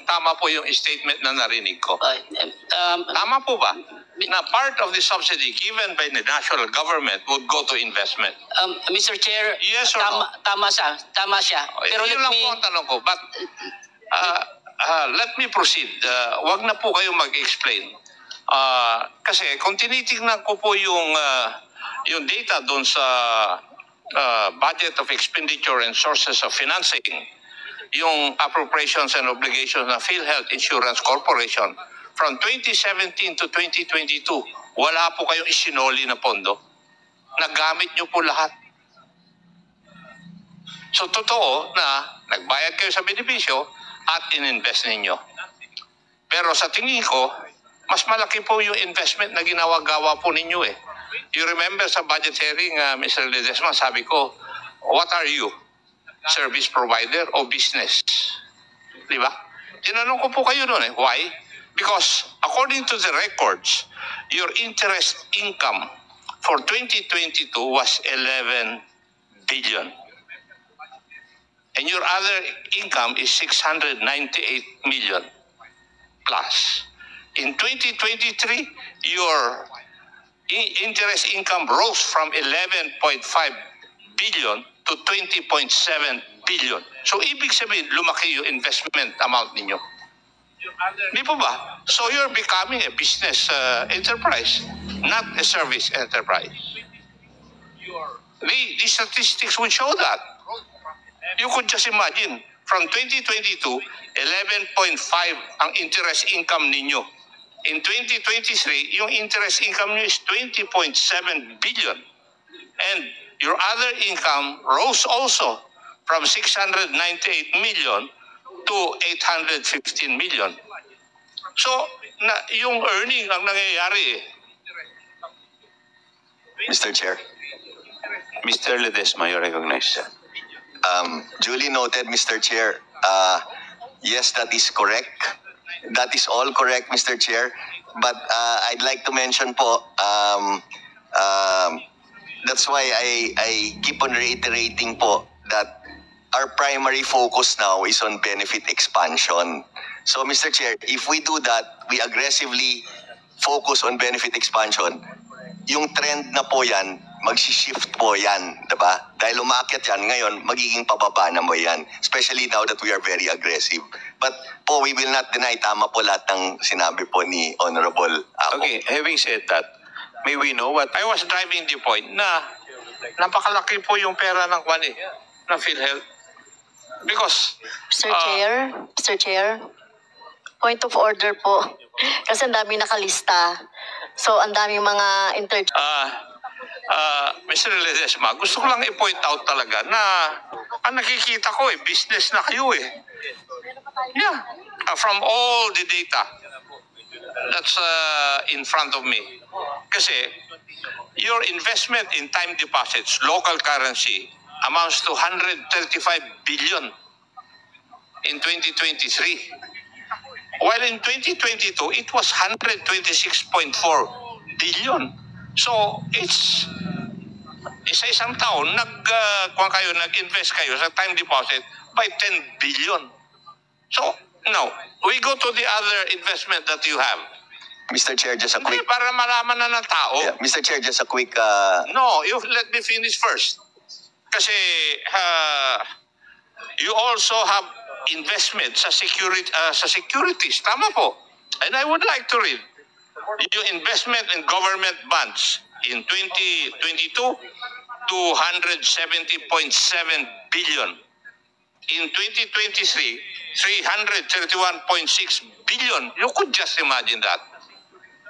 tama po yung statement na narinig ko. Tama po ba na part of the subsidy given by the national government would go to investment? Mr. Chair, Yes or no? tama siya. Pero Yun lang po ang tanong ko. But let me proceed. Wag na po kayo mag-explain. Kasi kung tinitingnan ko po yung data doon sa budget of expenditure and sources of financing, yung appropriations and obligations ng PhilHealth Insurance Corporation, from 2017 to 2022, wala po kayong isinoli na pondo. Nagamit nyo po lahat. So, totoo na nagbayad kayo sa benepisyo at ininvest ninyo. Pero sa tingin ko, mas malaki po yung investment na ginawa-gawa po ninyo eh. You remember sa budget hearing, Mr. Ledesma, sabi ko, what are you? Service provider o business? Di ba? Tinanong ko po kayo noon eh. Why? Because according to the records, your interest income for 2022 was 11 billion. And your other income is 698 million plus. In 2023, your interest income rose from 11.5 billion to 20.7 billion. So, ibig sabihin, lumaki yung investment amount ninyo. Di po ba? So, you're becoming a business enterprise, not a service enterprise. The statistics would show that. You could just imagine, from 2022, 11.5 ang interest income ninyo. In 2023, yung interest income nyo is 20.7 billion. And your other income rose also from 698 million to 815 million. So, yung earning ang nangyayari. Mr. Chair. Mr. Ledesma, you recognize that. Duly noted, Mr. Chair. Yes, that is correct. That is all correct, Mr. Chair. But I'd like to mention po, that's why I keep on reiterating po that our primary focus now is on benefit expansion. So, Mr. Chair, if we do that, we aggressively focus on benefit expansion, yung trend na po yan, mag-shift po yan, diba? Dahil umakyat yan, ngayon, magiging pababa na mo yan, especially now that we are very aggressive. But po, we will not deny, tama po lahat ng sinabi po ni Honorable Ako. Okay, having said that, may we know what? I was driving the point na napakalaki po yung pera ng kwani, ng PhilHealth. Because, Mr. Chair, point of order po. Kasi ang daming nakalista. So, ang daming mga Mr. Ledesma, gusto ko lang i-point out talaga na ang nakikita ko business na kayo eh. Yeah, from all the data that's in front of me. Kasi your investment in time deposits, local currency, amounts to 135 billion in 2023. While in 2022, it was 126.4 billion. So, it's sa isang taon, nag-invest kayo sa time deposit by 10 billion. So, now, we go to the other investment that you have. Mr. Chair, just a quick... Para malaman na ng tao. Yeah, Mr. Chair, just a quick... No, you let me finish first. Kasi you also have investment sa securities. Tama po. And I would like to read yung investment in government bonds in 2022, 270.7 billion. In 2023, 331.6 billion. You could just imagine that.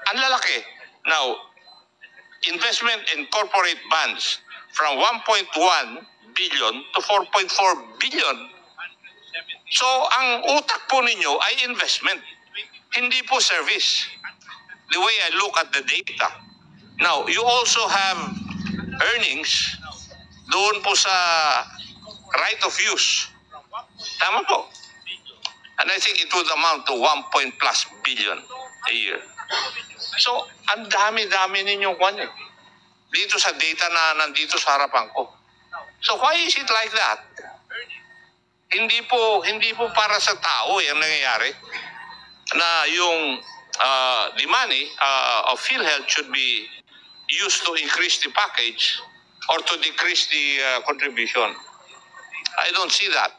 Ang lalaki. Now, investment in corporate bonds from 1.1 billion to 4.4 billion. So, ang utak po ninyo ay investment. Hindi po service. The way I look at the data. Now, you also have earnings doon po sa right of use. Tama po. And I think it would amount to 1+ billion a year. So, ang dami-dami ninyong kwan eh. Dito sa data na nandito sa harapan ko. So, why is it like that? hindi po para sa tao ang nangyayari na yung the money of PhilHealth should be used to increase the package or to decrease the contribution. I don't see that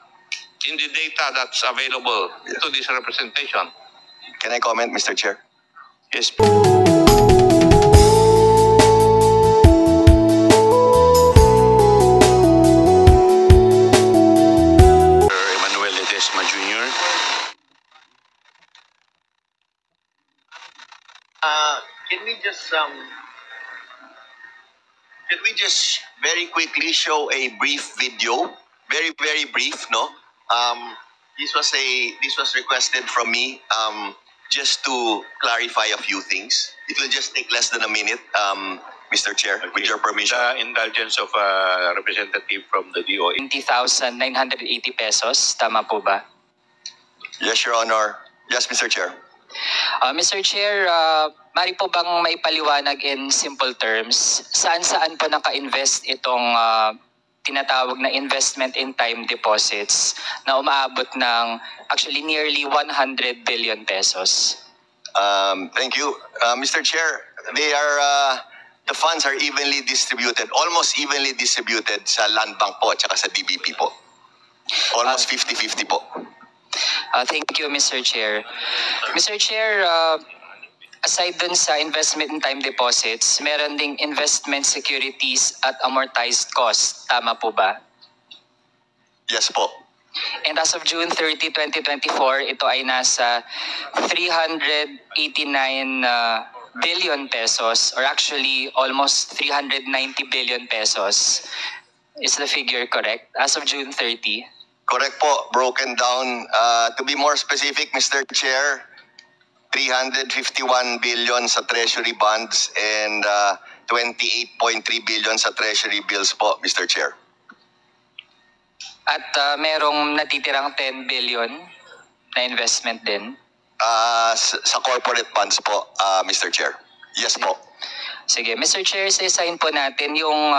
in the data that's available to this representation. Can I comment, Mr. Chair? Yes. Emmanuel Ledesma Jr. Can we just very quickly show a brief video? Very, very brief, no? This was requested from me just to clarify a few things. It will just take less than a minute, Mr. Chair, with your permission. The indulgence of a representative from the DOE. 20,980 pesos. Tama po ba? Yes, Your Honor. Yes, Mr. Chair. Mr. Chair, mari po bang maipaliwanag in simple terms, saan-saan po naka-invest itong tinatawag na investment in time deposits na umaabot ng actually nearly 100 billion pesos? Thank you, Mr. Chair. The funds are evenly distributed, almost evenly distributed sa Land Bank po at saka sa DBP po. Almost 50-50 po. Thank you, Mr. Chair. Mr. Chair, aside dun sa investment in time deposits, meron ding investment securities at amortized cost. Tama po ba? Yes po. And as of June 30, 2024, ito ay nasa 389 billion pesos, or actually almost 390 billion pesos. Is the figure correct? As of June 30? Correct po. Broken down. To be more specific, Mr. Chair, 351 billion sa treasury bonds and 28.3 billion sa treasury bills po, Mr. Chair. At merong natitirang 10 billion na investment din? Sa corporate bonds po, Mr. Chair. Yes po. Sige, Mr. Chair, sa-assign po natin yung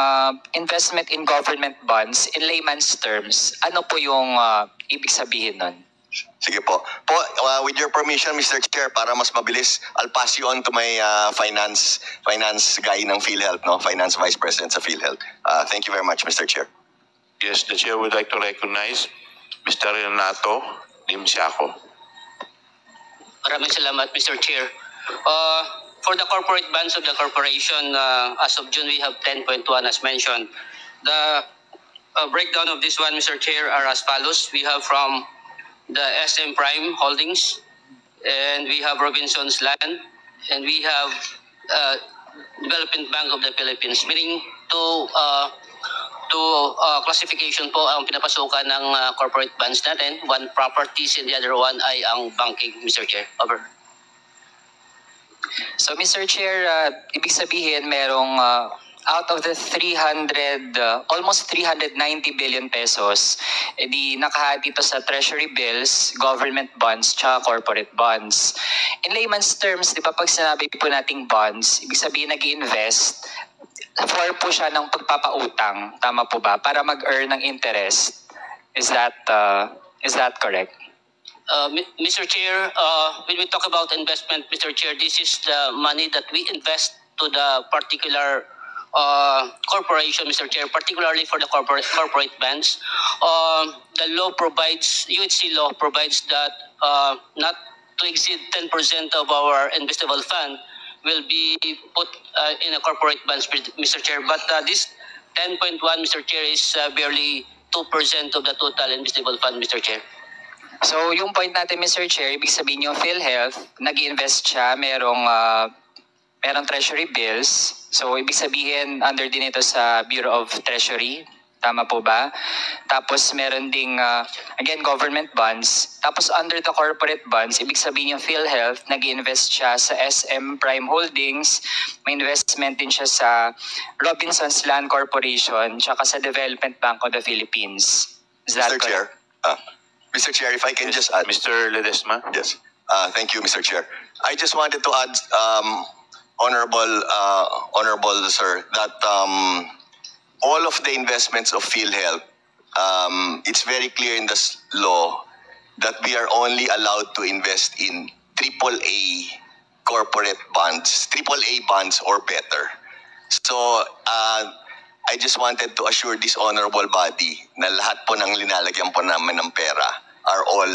investment in government bonds in layman's terms. Ano po yung ibig sabihin nun? Sige po. With your permission, Mr. Chair, para mas mabilis, I'll pass you on to my finance guy ng PhilHealth, no? Finance Vice President sa PhilHealth. Thank you very much, Mr. Chair. Yes, the chair would like to recognize Mr. Renato Limsiaco. Maraming salamat, Mr. Chair. For the corporate bonds of the corporation, as of June, we have 10.1 as mentioned. The breakdown of this one, Mr. Chair, are as follows. We have from the SM Prime Holdings, and we have Robinson's Land, and we have Development Bank of the Philippines, meaning to classification po ang pinapasukan ng corporate bonds natin. One properties and the other one ay ang banking, Mr. Chair. Over. So, Mr. Chair, ibig sabihin merong out of the almost 390 billion pesos, di nakahati ito sa treasury bills, government bonds, tsaka corporate bonds. In layman's terms, di ba pag sinabi po nating bonds, ibig sabihin nag-invest, for po siya ng pagpapautang. Tama po ba? Para mag-earn ng interest. Is that correct? Mr. Chair, when we talk about investment, Mr. Chair, this is the money that we invest to the particular corporation, Mr. Chair, particularly for the corporate bonds. The law provides, UHC law provides that not to exceed 10% of our investable fund will be put in a corporate bonds, Mr. Chair. But this 10.1, Mr. Chair, is barely 2% of the total investable fund, Mr. Chair. So, yung point natin, Mr. Chair, ibig sabihin yung PhilHealth, nag-invest siya, merong treasury bills. So, ibig sabihin, under din ito sa Bureau of Treasury. Tama po ba? Tapos, meron ding, again, government bonds. Tapos, under the corporate bonds, ibig sabihin yung PhilHealth, nag-invest siya sa SM Prime Holdings. May investment din siya sa Robinson's Land Corporation, tsaka sa Development Bank of the Philippines. Is that Mr. Chair, Mr. Chair, if I can just add. Mr. Ledesma. Yes. Thank you, Mr. Chair. I just wanted to add, honorable sir, that all of the investments of PhilHealth it's very clear in the law that we are only allowed to invest in AAA corporate bonds, AAA bonds or better. So, I just wanted to assure this honorable body na lahat po ng linalagyan po namin ng pera are all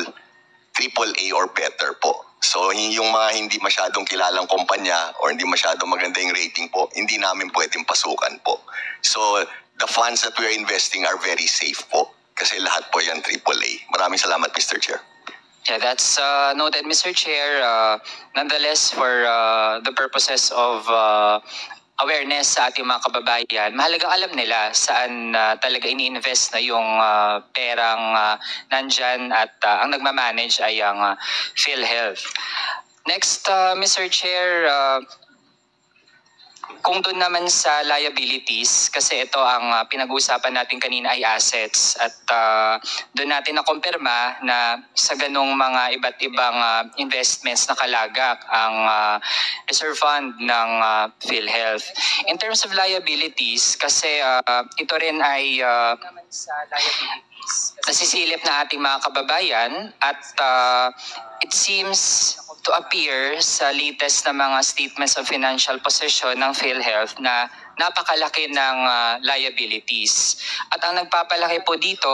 AAA or better po. So, yung mga hindi masyadong kilalang kumpanya or hindi masyadong maganda yung rating po, hindi namin pwedeng pasukan po. So, the funds that we are investing are very safe po. Kasi lahat po yan AAA. Maraming salamat, Mr. Chair. Yeah, that's noted, Mr. Chair. Nonetheless, for the purposes of awareness sa ating mga kababayan, mahalagang alam nila saan talaga ini-invest na yung perang nandyan at ang nagmamanage ay ang PhilHealth. Next, Mr. Chair, kung doon naman sa liabilities, kasi ito ang pinag-uusapan natin kanina ay assets at doon natin nakumpirma na sa ganong mga iba't ibang investments nakalagak ang reserve fund ng PhilHealth. In terms of liabilities, kasi ito rin ay nasisilip na ating mga kababayan at it seems to appear sa latest na mga statements of financial position ng PhilHealth na napakalaki ng liabilities. At ang nagpapalaki po dito,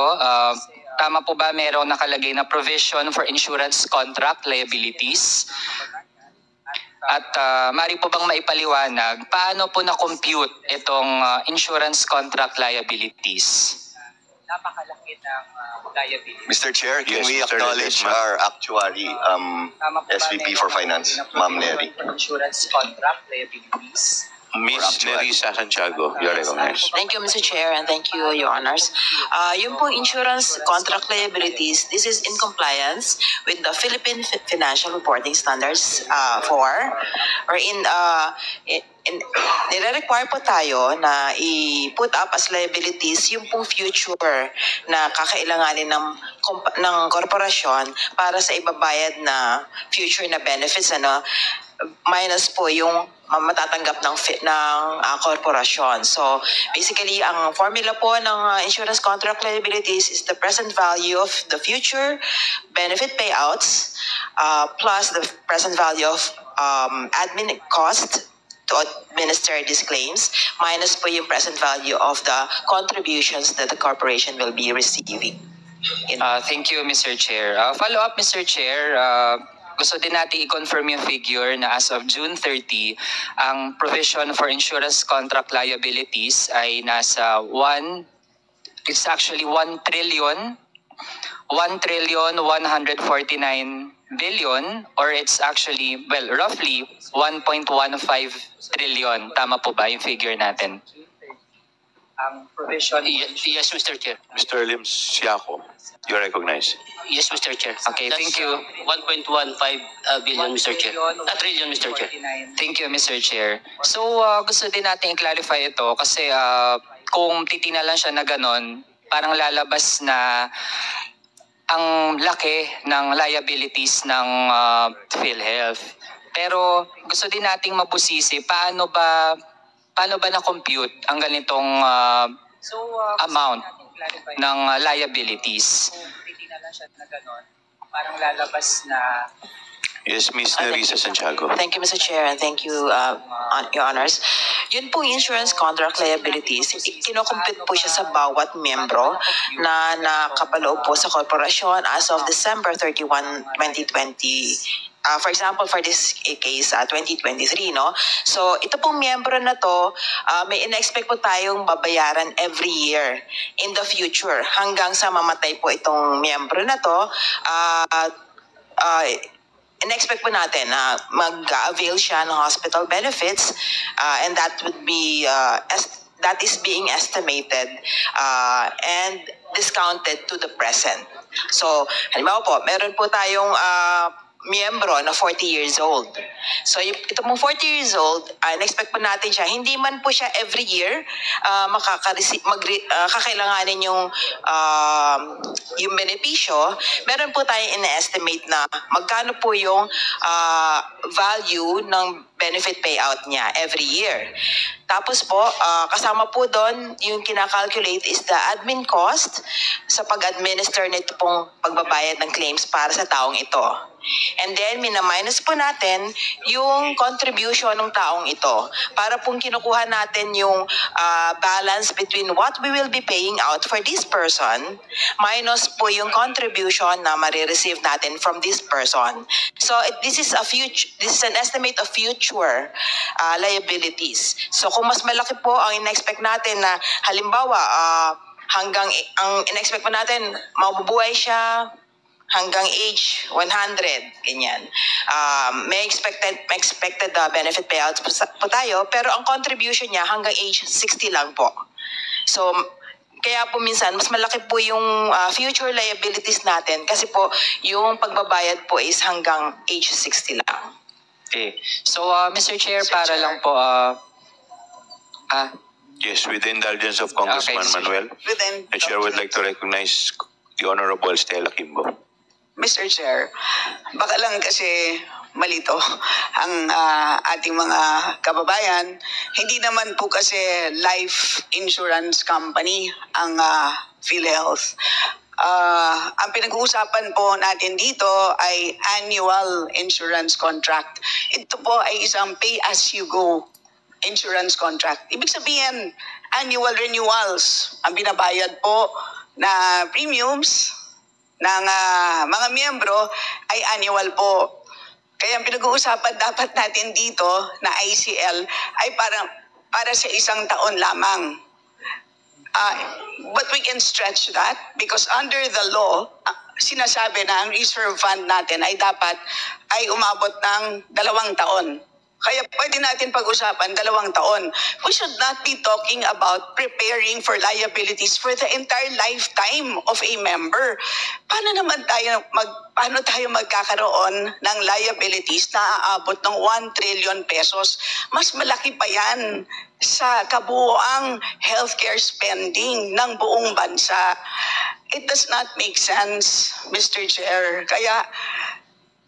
tama po ba merong nakalagay na provision for insurance contract liabilities? At mari po bang maipaliwanag, paano po na-compute itong insurance contract liabilities? Napakalaki ng liability. Mr. Chair, can Yes, we Mr. acknowledge Ledesma. our actuary, SVP for Finance, Ma'am Neri? Insurance contract liabilities. Miss Nerissa Santiago, you're recognized. Thank you, Mr. Chair, and thank you, Your Honors. Yung po insurance contract liabilities, this is in compliance with the Philippine Financial Reporting Standards 4, wherein nire-require po tayo na i-put up as liabilities yung pong future na kakailanganin ng korporasyon para sa ibabayad na future na benefits, minus po yung matatanggap ng korporasyon. So basically, ang formula po ng insurance contract liabilities is the present value of the future benefit payouts plus the present value of admin cost to administer these claims minus po yung present value of the contributions that the corporation will be receiving. Thank you, Mr. Chair. Follow up, Mr. Chair. Gusto din natin i-confirm yung figure na as of June 30, ang provision for insurance contract liabilities ay nasa 1 trillion 1,149 billion, or it's actually, well, roughly 1.15 trillion. Tama po ba yung figure natin? Ang provision... Yes, Mr. Chair. Mr. Lim Siaco, you're recognized. Yes, Mr. Chair. Okay, That's, thank you. 1.15 billion, Mr. Chair. Trillion, Mr. Chair. Thank you, Mr. Chair. So, gusto din natin i-clarify ito kasi kung titingnan lang siya na ganon, parang lalabas na ang laki ng liabilities ng PhilHealth. Pero gusto din nating mabusisi, paano ba na-compute ang ganitong amount ng liabilities? Kung titingnan lang siya na ganon, parang lalabas na... Yes, Miss Nerissa Santiago. Thank you, Mr. Chair, and thank you, Your Honors. Yun pong insurance contract liabilities, kinocompute po siya sa bawat miyembro na nakapaloob po sa korporasyon as of December 31, 2020. For example, for this case, 2023, no? So, ito pong miyembro na to, may in-expect po tayong babayaran every year in the future hanggang sa mamatay po itong miyembro na to. In-expect po natin na mag-avail siya ng hospital benefits and that would be that is being estimated and discounted to the present. So, halimbawa po, meron po tayong miyembro na 40 years old. So, ito mong 40 years old, in-expect po natin siya, hindi man po siya every year kakailanganin yung benepisyo, meron po tayong in-estimate na magkano po yung value ng benefit payout niya every year. Tapos po, kasama po doon, yung kinakalculate is the admin cost sa pag-administer nito pong pagbabayad ng claims para sa taong ito. And then, minaminus po natin yung contribution ng taong ito para pong kinukuha natin yung balance between what we will be paying out for this person minus po yung contribution na marireceive natin from this person. So, this is an estimate of future liabilities. So, kung mas malaki po ang in-expect natin na halimbawa, ang in-expect po natin, mabubuhay siya hanggang age 100, ganyan. May expected benefit payouts po tayo, pero ang contribution niya hanggang age 60 lang po. So, kaya po minsan, mas malaki po yung future liabilities natin kasi po yung pagbabayad po is hanggang age 60 lang. Okay. So, Mr. Chair, para lang po, Yes, with the indulgence of Congressman Okay, Manuel, Within the Chair would like to recognize the Honorable Stella Kimbo. Mr. Chair, baka lang kasi malito ang ating mga kababayan. Hindi naman po kasi life insurance company ang PhilHealth. Ang pinag-uusapan po natin dito ay annual insurance contract. Ito po ay isang pay-as-you-go insurance contract. Ibig sabihin, annual renewals ang binabayad po na premiums ng mga miyembro ay annual po. Kaya ang pinag-uusapan dapat natin dito na ICL ay para sa isang taon lamang. But we can stretch that because under the law, sinasabi na ang reserve fund natin ay dapat ay umabot ng 2 taon. Kaya pwede natin pag-usapan 2 taon. We should not be talking about preparing for liabilities for the entire lifetime of a member. Paano tayo magkakaroon ng liabilities na aabot ng 1 trillion pesos? Mas malaki pa yan sa kabuoang healthcare spending ng buong bansa. It does not make sense, Mr. Chair. Kaya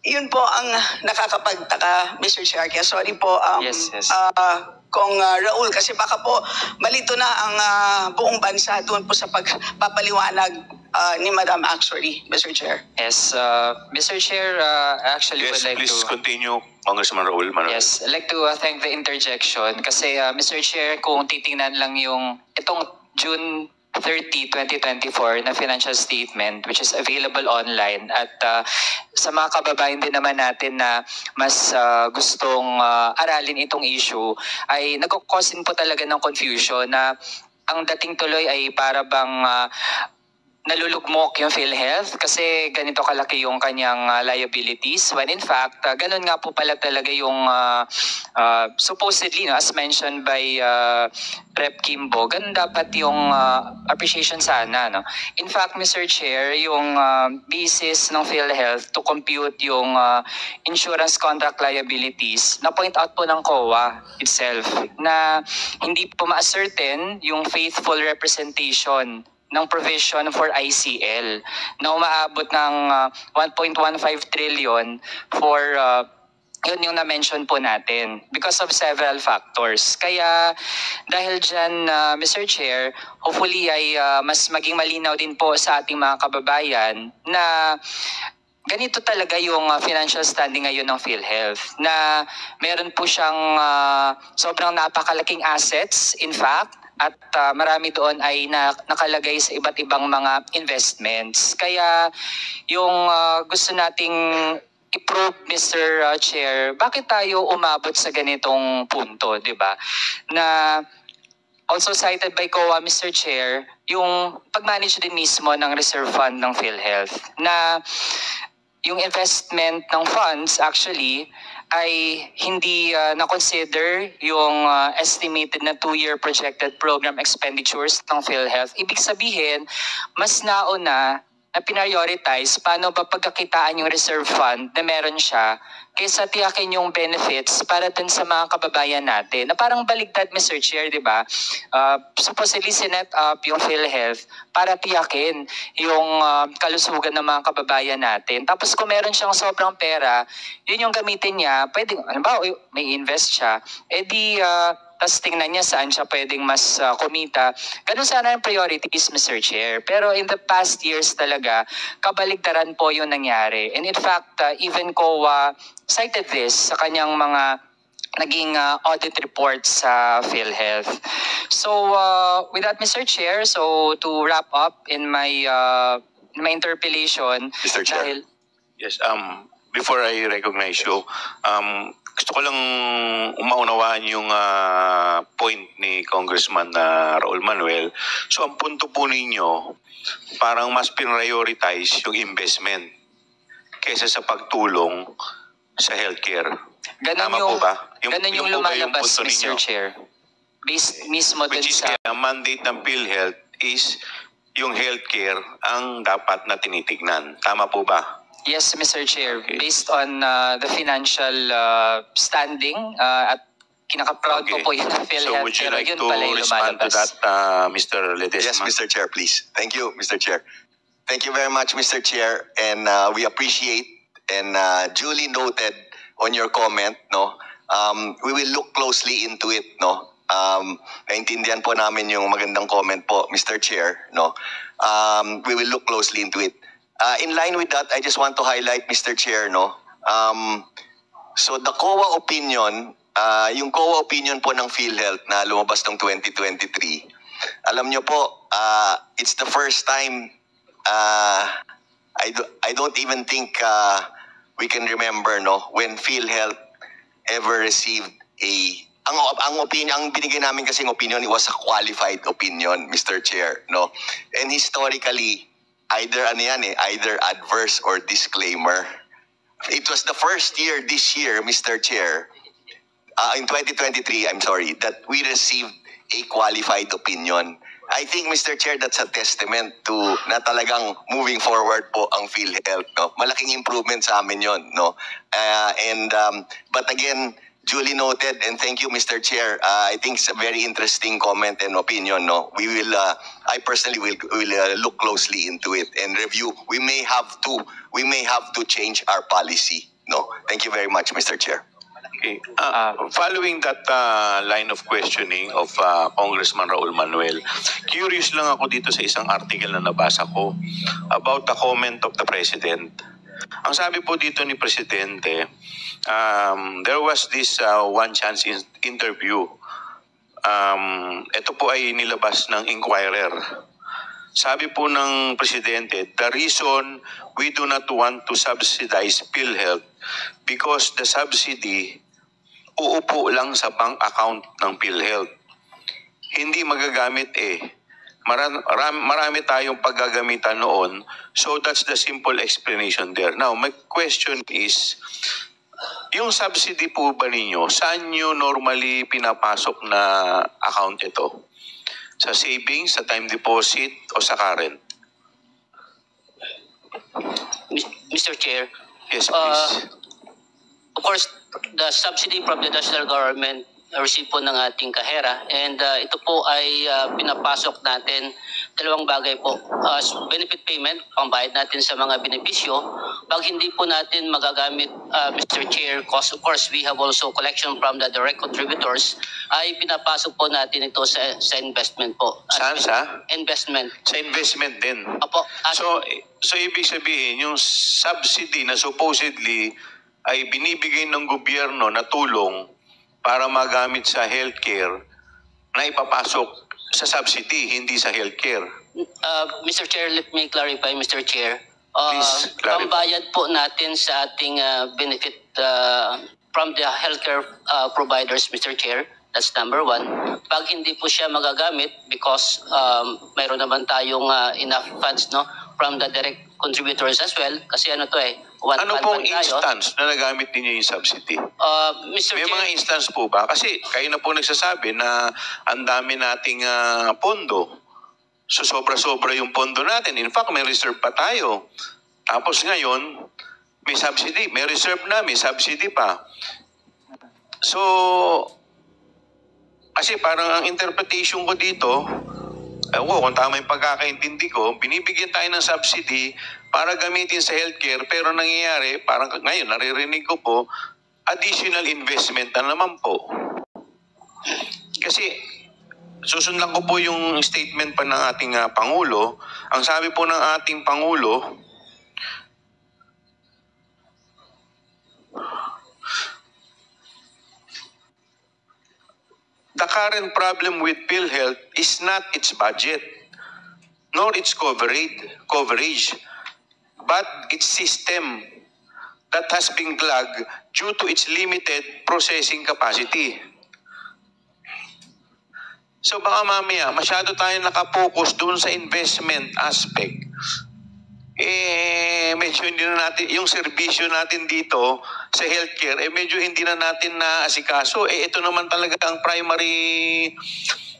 yun po ang nakakapagtaka, Mr. Chair. Kaya sorry po, Yes. kung Raul, kasi baka po malito na ang buong bansa doon po sa pagpapaliwanag ni Madam actually, Mr. Chair. Yes, Mr. Chair, actually Yes, would like please to... continue, Congressman Raul Manuel. Yes, I'd like to thank the interjection kasi Mr. Chair, kung titingnan lang yung itong June 30, 2024 na financial statement which is available online at sa mga kababayan din naman natin na mas gustong aralin itong issue ay nagkukausin po talaga ng confusion na ang dating tuloy ay para bang nalulugmok yung PhilHealth kasi ganito kalaki yung kanyang liabilities when in fact ganun nga po pala talaga yung supposedly, no, as mentioned by Rep. Kimbo, ganun dapat yung appreciation sana, no? In fact, Mr. Chair, yung basis ng PhilHealth to compute yung insurance contract liabilities na point out po ng COA itself na hindi po ma-ascertain yung faithful representation ng provision for ICL na umaabot ng 1.15 trillion for yun yung na-mention po natin because of several factors. Kaya dahil dyan, Mr. Chair, hopefully ay mas maging malinaw din po sa ating mga kababayan na ganito talaga yung financial standing ngayon ng PhilHealth na meron po siyang sobrang napakalaking assets in fact at marami doon ay nakalagay sa iba't ibang mga investments. Kaya yung gusto nating i-prove, Mr. Chair, bakit tayo umabot sa ganitong punto, di ba? Na also cited by COA, Mr. Chair, yung pag-manage din mismo ng reserve fund ng PhilHealth na yung investment ng funds actually ay hindi na-consider yung estimated na 2-year projected program expenditures ng PhilHealth. Ibig sabihin, mas nauna na pinrioritize paano ba pagkakitaan yung reserve fund na meron siya kaysa tiyakin yung benefits para dun sa mga kababayan natin. Na parang baligtad, Mr. Chair, di ba? Supposedly sinet up yung PhilHealth para tiyakin yung kalusugan ng mga kababayan natin. Tapos kung meron siyang sobrang pera, yun yung gamitin niya, pwedeng, halimbawa, may invest siya, tapos tingnan niya saan siya pwedeng mas kumita. Ganun sana yung priorities, Mr. Chair. Pero in the past years talaga, kabaligtaran po yung nangyari. And in fact, even COA cited this sa kanyang mga naging audit reports sa PhilHealth. So with that, Mr. Chair, so to wrap up in my interpellation, Mr. Chair. Yes, before I recognize you, gusto ko lang umaunawaan yung point ni Congressman Raul Manuel. So ang punto po ninyo, parang mas prioritize yung investment kaysa sa pagtulong sa healthcare. Tama po ba? Ganun yung po ba lumalabas, punto Mr. ninyo? Chair. Based mismo dun Which is sa... kaya mandate ng PhilHealth is yung healthcare ang dapat na tinitignan. Tama po ba? Yes, Mr. Chair. Okay. Based on the financial standing at kinaka-proud Okay. po yun ng PhilHealth. So would you pero like yun to pala yung respond to lumalabas. that, Mr. Ledesma? Yes, Mr. Chair, please. Thank you, Mr. Chair. Thank you very much, Mr. Chair, and we appreciate and duly noted on your comment. No, we will look closely into it. No, naintindihan po namin yung magandang comment po, Mr. Chair. No, we will look closely into it. In line with that, I just want to highlight, Mr. Chair. No, so the COA opinion, yung COA opinion po ng PhilHealth na lumabas noong 2023. Alam nyo po, it's the first time. I don't even think we can remember when PhilHealth ever received ang opinion, ang binigay namin kasing opinion, it was a qualified opinion, Mr. Chair, no. And historically, either adverse or disclaimer. It was the first year this year, Mr. Chair, in 2023, I'm sorry, that we received a qualified opinion. I think, Mr. Chair, that's a testament to na talagang moving forward po ang PhilHealth. No? Malaking improvement sa amin yun. No? But again, duly noted, and thank you, Mr. Chair. I think it's a very interesting comment and opinion. No? We will, I personally will look closely into it and review. We may have to change our policy. No? Thank you very much, Mr. Chair. Okay. Following that line of questioning of Congressman Raul Manuel, curious lang ako dito sa isang article na nabasa ko about the comment of the President. Ang sabi po dito ni Presidente, there was this one chance interview. Ito po ay nilabas ng Inquirer. Sabi po ng Presidente, the reason we do not want to subsidize PhilHealth because the subsidy uupo lang sa bank account ng PhilHealth. Hindi magagamit Marami tayong paggagamitan noon, so that's the simple explanation there. Now, my question is, yung subsidy po ba ninyo, saan nyo normally pinapasok na account ito? Sa savings, sa time deposit, o sa current? Mr. Chair, Yes, please. of course, the subsidy from the national government receive po ng ating kahera, and ito po ay pinapasok natin dalawang bagay po. Benefit payment, pambayad natin sa mga benepisyo. Pag hindi po natin magagamit, Mr. Chair, of course we have also collection from the direct contributors, ay pinapasok po natin ito sa investment po. Saan sa? Investment. Sa investment din. Opo. So ibig sabihin, yung subsidy na supposedly ay binibigay ng gobyerno na tulong para magamit sa healthcare na ipapasok sa subsidy, hindi sa healthcare. Mr. Chair, let me clarify, Mr. Chair. Please clarify. Pambayad po natin sa ating benefit from the healthcare providers, Mr. Chair. That's number one. Pag hindi po siya magagamit because mayroon naman tayong enough funds from the direct contributors as well. Kasi ano Ano pong instance na nagamit ninyo yung subsidy? Mr. May Chair, mga instance po ba? Kasi kayo na po nagsasabi na ang dami nating pondo So sobra-sobra yung pondo natin. In fact, may reserve pa tayo. Tapos ngayon, may subsidy. May reserve na, may subsidy pa. So, kasi parang ang interpretation ko dito, kung tama yung pagkakaintindi ko, binibigyan tayo ng subsidy para gamitin sa healthcare, pero nangyayari, parang ngayon, naririnig ko po, additional investment na naman po. Kasi, susundan ko po yung statement pa ng ating Pangulo. Ang sabi po ng ating Pangulo, the current problem with PhilHealth is not its budget, nor its coverage, but its system that has been clogged due to its limited processing capacity. So baka mamaya, masyado tayo nakapokus doon sa investment aspect. Medyo hindi na natin, yung serbisyo natin dito sa healthcare, medyo hindi na natin naasikaso. Ito naman talaga ang primary,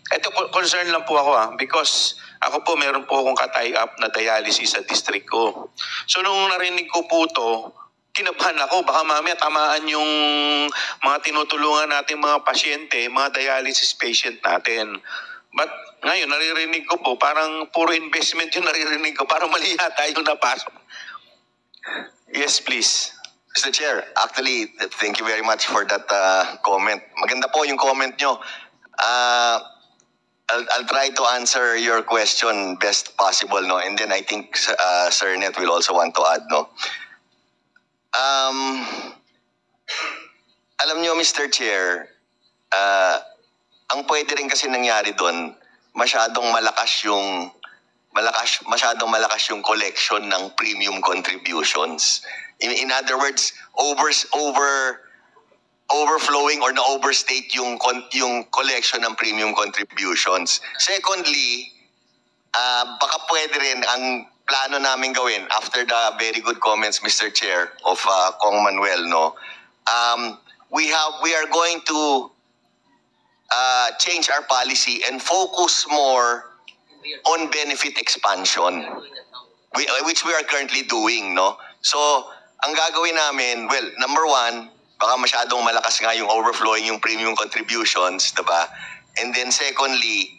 ito concern lang po ako because ako po meron po akong ka-tie up na dialysis sa district ko. So nung narinig ko po to, kinabahan ako, baka mamaya tamaan yung mga tinutulungan natin mga pasyente, mga dialysis patient natin. But ngayon, naririnig ko po, parang puro investment yung naririnig ko, parang mali yata yung napasok. Yes, please. Mr. Chair, actually, thank you very much for that comment. Maganda po yung comment nyo. I'll try to answer your question best possible, no? And then I think Sir Net will also want to add, no? Alam nyo, Mr. Chair, ang pwede rin kasi nangyari doon, masyadong malakas yung collection ng premium contributions. In other words, overflowing or na-overstate yung collection ng premium contributions. Secondly, baka pwede rin ang plano namin gawin after the very good comments, Mr. Chair, of Kong Manuel, no? We are going to change our policy and focus more on benefit expansion, which we are currently doing, no? So, ang gagawin namin, well, number one, baka masyadong malakas nga yung overflowing yung premium contributions, diba? And then secondly,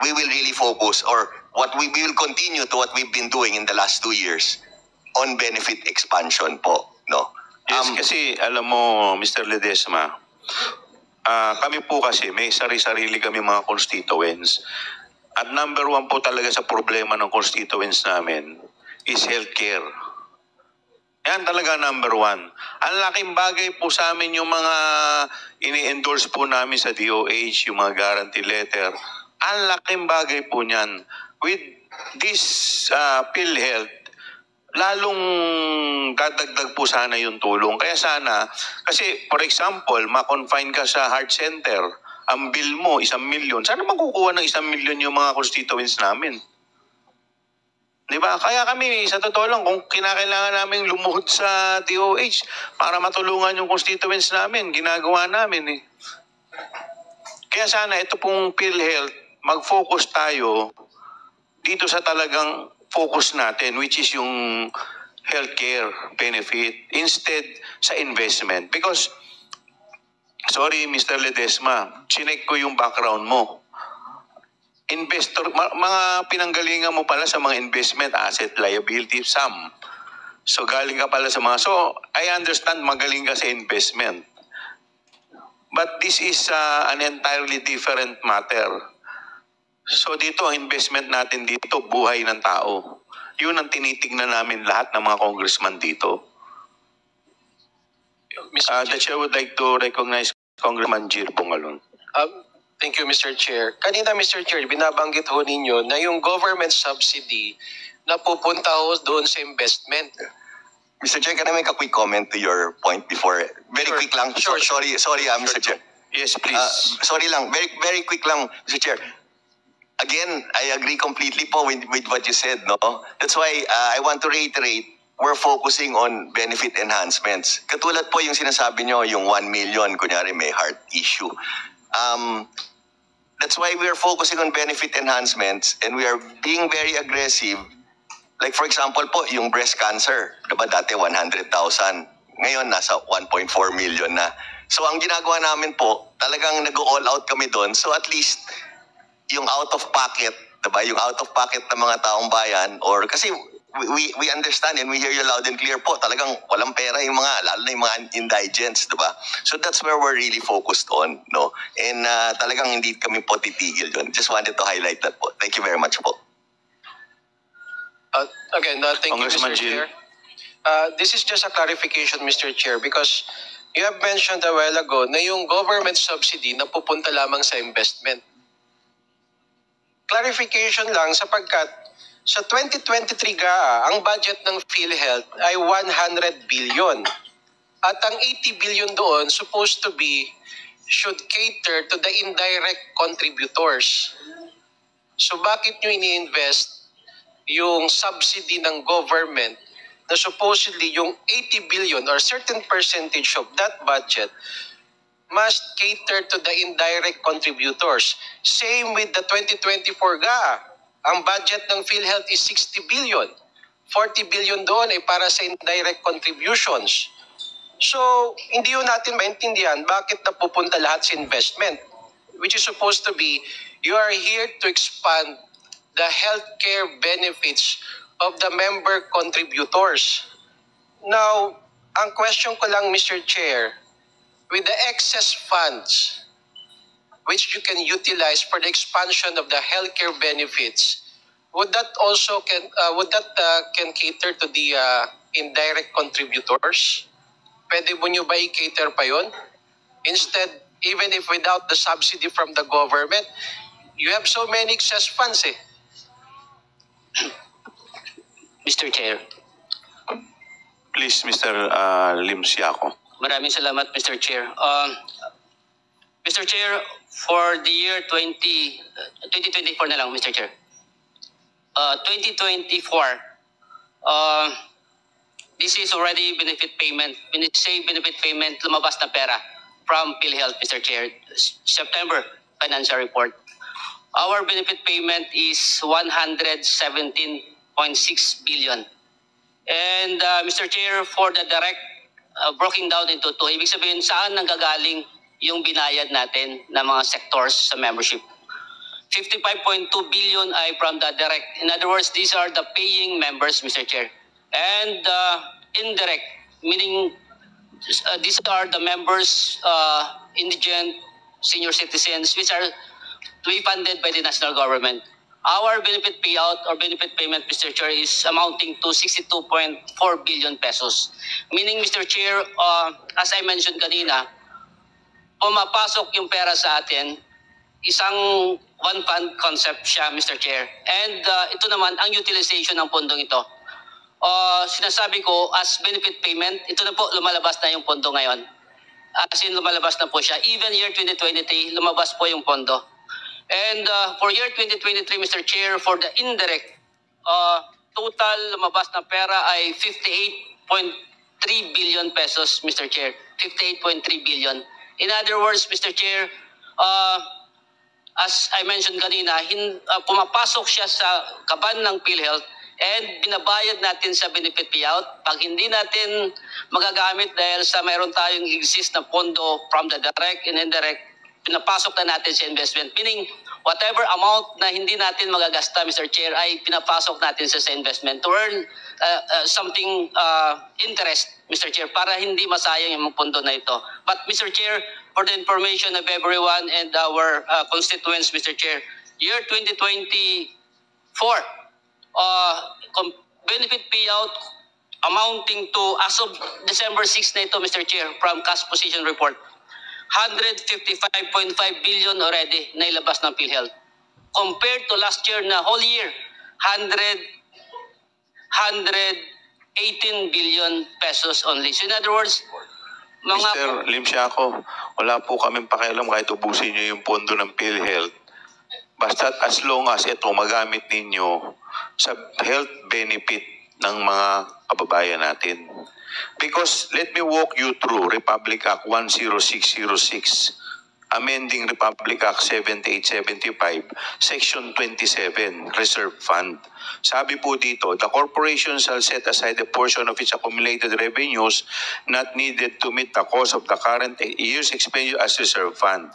we will really focus, or we will continue to what we've been doing in the last 2 years on benefit expansion po, no? Yes, kasi alam mo, Mr. Ledesma, kami po kasi may sarili kami mga constituents. At number one po talaga sa problema ng constituents namin is healthcare. Yan talaga number one. Ang laking bagay po sa amin yung mga ini-endorse po namin sa DOH, yung mga guarantee letter. Ang laking bagay po niyan. With this PhilHealth, lalong dadagdag po sana yung tulong. Kaya sana, kasi for example, ma-confine ka sa heart center, ang bill mo, 1 million. Sana makukuha ng 1 million yung mga constituents namin. Diba? Kaya kami, sa totoo lang, kung kinakailangan namin lumuhod sa DOH para matulungan yung constituents namin, ginagawa namin eh. Kaya sana ito pong PhilHealth, mag-focus tayo dito sa talagang focus natin, which is yung healthcare benefit instead sa investment. Because, sorry Mr. Ledesma, chinek ko yung background mo. Investor, mga pinanggalingan mo pala sa mga investment, asset, liability, sum. So galing ka pala sa mga, so I understand magaling ka sa investment. But this is an entirely different matter. So dito, ang investment natin dito, buhay ng tao. Yun ang tinitingnan namin lahat ng mga congressman dito. The Chair would like to recognize Congressman Jir Bungalon. Thank you, Mr. Chair. Kanina, Mr. Chair, binabanggit ho ninyo na yung government subsidy na pupunta ho doon sa investment. Mr. Chair, can I make a quick comment to your point before? Very Sure. quick lang. Sure. Sorry, Mr. Chair. Yes, please. Sorry lang, very quick lang, Mr. Chair. Again, I agree completely po with what you said, no? That's why I want to reiterate, we're focusing on benefit enhancements. Katulad po yung sinasabi nyo, yung 1 million, kunyari may heart issue. That's why we are focusing on benefit enhancements and we are being very aggressive. Like for example po, yung breast cancer, diba dati 100,000, ngayon nasa 1.4 million na. So ang ginagawa namin po, talagang nag-all out kami doon. So at least yung out of pocket, diba? Yung out of pocket ng mga taong bayan, or kasi we understand and we hear you loud and clear po, talagang walang pera yung mga, lalo na yung mga indigents, diba? So that's where we're really focused on, no? And talagang hindi kami po titigil doon. Just wanted to highlight that po. Thank you very much po. Again, thank you, Congressman Mr. Gil. Chair. This is just a clarification, Mr. Chair, because you have mentioned a while ago na yung government subsidy na pupunta lamang sa investment. Clarification lang sapagkat sa 2023 GAA, ang budget ng PhilHealth ay 100 billion. At ang 80 billion doon supposed to be should cater to the indirect contributors. So bakit nyo ini-invest yung subsidy ng government na supposedly yung 80 billion or certain percentage of that budget must cater to the indirect contributors. Same with the 2024 GAA. Ang budget ng PhilHealth is 60 billion. 40 billion doon ay para sa indirect contributions. So, hindi yun natin maintindihan bakit napupunta lahat sa investment. Which is supposed to be, you are here to expand the healthcare benefits of the member contributors. Now, ang question ko lang, Mr. Chair, with the excess funds which you can utilize for the expansion of the healthcare benefits, would that also can cater to the indirect contributors? Pwede mo nyo ba i-cater pa yun? Instead, even if without the subsidy from the government, you have so many excess funds eh. Mr. Chair. Please, Mr. Lim Siaco. Maraming salamat, Mr. Chair. Mr. Chair, for the year 2024 na lang, Mr. Chair. 2024, this is already benefit payment. When you say benefit payment, lumabas na pera from PhilHealth, Mr. Chair. September financial report. Our benefit payment is 117.6 billion. And Mr. Chair, for the direct broken down into two, ibig sabihin saan nanggagaling yung binayad natin ng mga sectors sa membership. 55.2 billion ay from the direct. In other words, these are the paying members, Mr. Chair. And indirect, meaning these are the members, indigent, senior citizens, which are to be funded by the national government. Our benefit payout or benefit payment, Mr. Chair, is amounting to 62.4 billion pesos. Meaning, Mr. Chair, as I mentioned kanina, pumapasok yung pera sa atin, isang one-fund concept siya, Mr. Chair. And ito naman, ang utilization ng pondong ito. Sinasabi ko, as benefit payment, ito na po, lumalabas na yung pondo ngayon. As in, lumalabas na po siya. Even year 2023, lumabas po yung pondo. And for year 2023, Mr. Chair, for the indirect, total lumabas na pera ay 58.3 billion pesos, Mr. Chair. 58.3 billion. In other words, Mr. Chair, as I mentioned kanina, pumapasok siya sa kaban ng PhilHealth and binabayad natin sa benefit payout. Pag hindi natin magagamit dahil sa mayroon tayong exist na pondo from the direct and indirect, pinapasok na natin sa investment. Meaning, whatever amount na hindi natin magagasta, Mr. Chair, ay pinapasok natin sa investment to earn something interest, Mr. Chair, para hindi masayang yung pondo na ito. But, Mr. Chair, for the information of everyone and our constituents, Mr. Chair, year 2024, benefit payout amounting to, as of December 6 na ito, Mr. Chair, from cash position report, 155.5 billion already na ilabas ng PhilHealth. Compared to last year na whole year, 118 billion pesos only. So in other words, Mr. Lim Siaco, wala po kaming pakialam kahit ubusin nyo yung pondo ng PhilHealth. Basta as long as ito magamit ninyo sa health benefit ng mga kababayan natin. Because let me walk you through Republic Act 10606. amending Republic Act 7875, Section 27, Reserve Fund. Sabi po dito, the corporation shall set aside a portion of its accumulated revenues not needed to meet the cost of the current year's expenditure as reserve fund,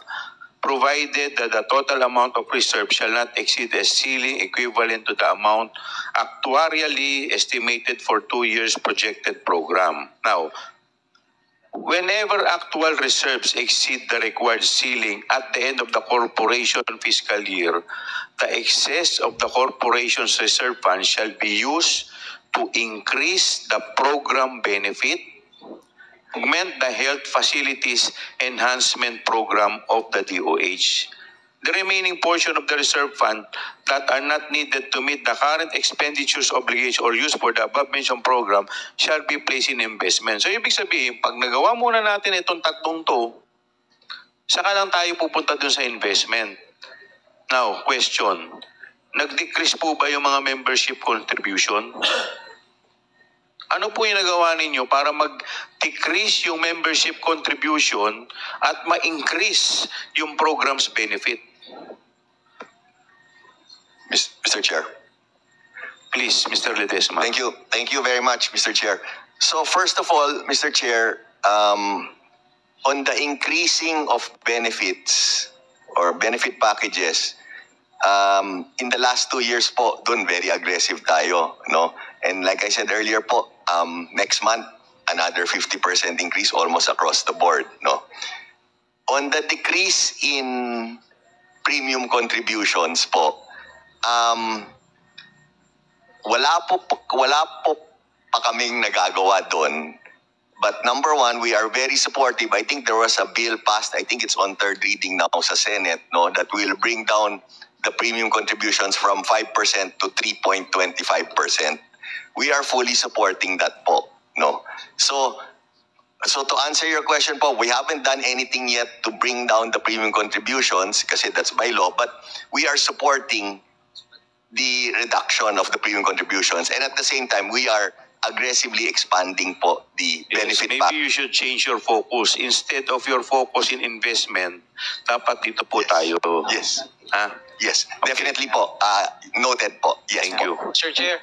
provided that the total amount of reserve shall not exceed a ceiling equivalent to the amount actuarially estimated for 2 years projected program. Now, whenever actual reserves exceed the required ceiling at the end of the corporation fiscal year, the excess of the corporation's reserve fund shall be used to increase the program benefit, augment the health facilities enhancement program of the DOH. The remaining portion of the reserve fund that are not needed to meet the current expenditures obligation or used for the above-mentioned program shall be placed in investment. So, ibig sabihin, pag nagawa muna natin itong tatlong to, saka lang tayo pupunta dun sa investment. Now, question, nag-decrease po ba yung mga membership contribution? Ano po yung nagawa ninyo para mag-decrease yung membership contribution at ma-increase yung program's benefit? Mr. Chair. Please, Mr. Ledesma. Thank you. Thank you very much, Mr. Chair. So first of all, Mr. Chair, on the increasing of benefits or benefit packages, in the last 2 years po, dun very aggressive tayo, no? And like I said earlier po, next month, another 50% increase almost across the board, no? On the decrease in premium contributions po, wala po pa kaming nagagawa doon. But number one, we are very supportive. I think there was a bill passed, I think it's on third reading now sa Senate, no, that will bring down the premium contributions from 5% to 3.25%. We are fully supporting that po, no. So to answer your question po, we haven't done anything yet to bring down the premium contributions kasi that's by law, but we are supporting the reduction of the premium contributions, and at the same time we are aggressively expanding po the benefit maybe pack. you should change your focus. Instead of your focus in investment, dapat dito po tayo. Yes. Ha? Yes, definitely po. Noted po. Yes Thank po. you. Sir Chair.